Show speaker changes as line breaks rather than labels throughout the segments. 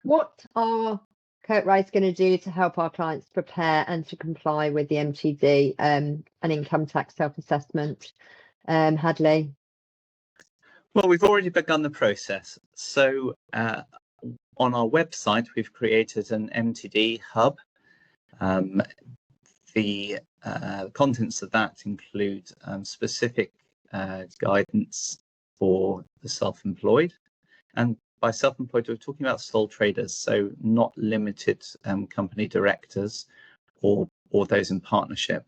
What are Kirk going to do to help our clients prepare and to comply with the MTD and income tax self-assessment, Hadley?
Well, we've already begun the process. So on our website, we've created an MTD Hub. The contents of that include specific guidance for the self-employed. And by self-employed, we're talking about sole traders, so not limited company directors or those in partnership.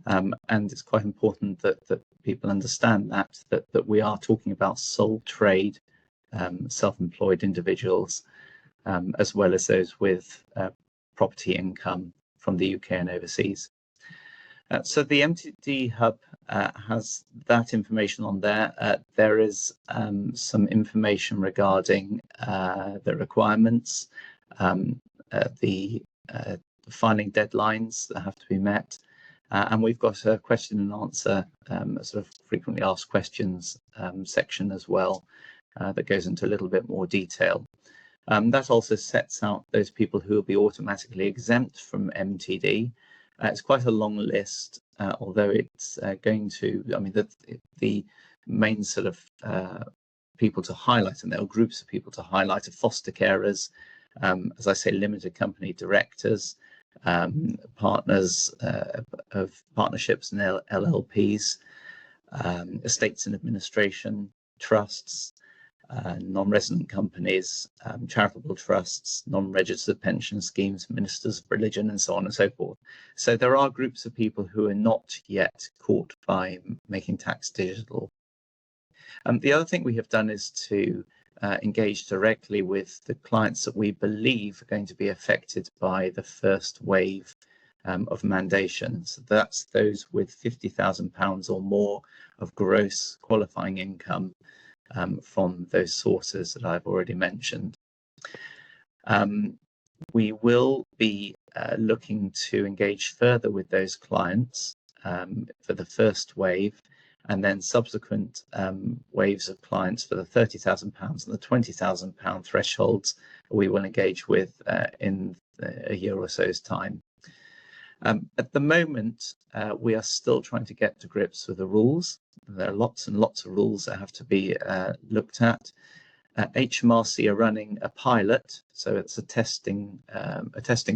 And it's quite important that people understand that we are talking about sole trade self-employed individuals, as well as those with property income from the UK and overseas. So the MTD Hub has that information on there. There is some information regarding the requirements, the filing deadlines that have to be met, and we've got a question and answer, sort of frequently asked questions section as well, that goes into a little bit more detail. That also sets out those people who will be automatically exempt from MTD. It's quite a long list, although it's going to, I mean, the main sort of people to highlight, and there are groups of people to highlight, are foster carers, as I say, limited company directors, partners of partnerships and LLPs, estates and administration, trusts, non-resident companies, charitable trusts, non-registered pension schemes, ministers of religion, and so on and so forth. So there are groups of people who are not yet caught by making tax digital. The other thing we have done is to engage directly with the clients that we believe are going to be affected by the first wave of mandations. That's those with £50,000 or more of gross qualifying income from those sources that I've already mentioned. We will be looking to engage further with those clients for the first wave, and then subsequent waves of clients for the £30,000 and the £20,000 thresholds we will engage with in a year or so's time. At the moment, we are still trying to get to grips with the rules. There are lots and lots of rules that have to be looked at. HMRC are running a pilot, so it's a testing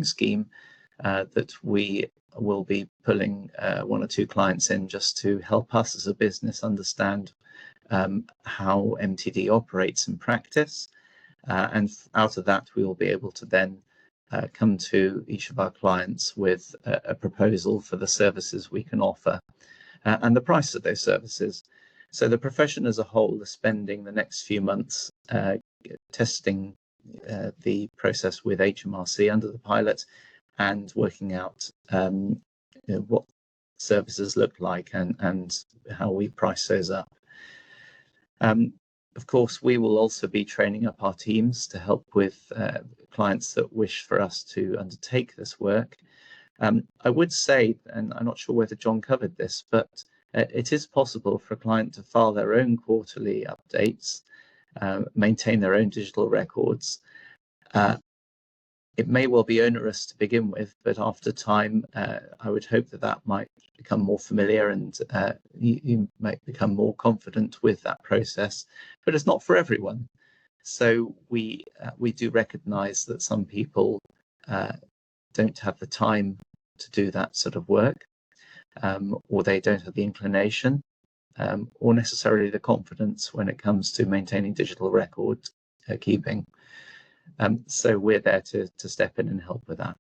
scheme that we will be pulling one or two clients in just to help us as a business understand how MTD operates in practice. And out of that, we will be able to then come to each of our clients with a proposal for the services we can offer and the price of those services. So the profession as a whole is spending the next few months testing the process with HMRC under the pilot and working out what services look like and how we price those up. Of course, we will also be training up our teams to help with clients that wish for us to undertake this work. I would say, and I'm not sure whether John covered this, but it is possible for a client to file their own quarterly updates, maintain their own digital records. It may well be onerous to begin with, but after time, I would hope that might become more familiar and you might become more confident with that process. But it's not for everyone. So we do recognise that some people don't have the time to do that sort of work, or they don't have the inclination, or necessarily the confidence when it comes to maintaining digital record keeping. So we're there to step in and help with that.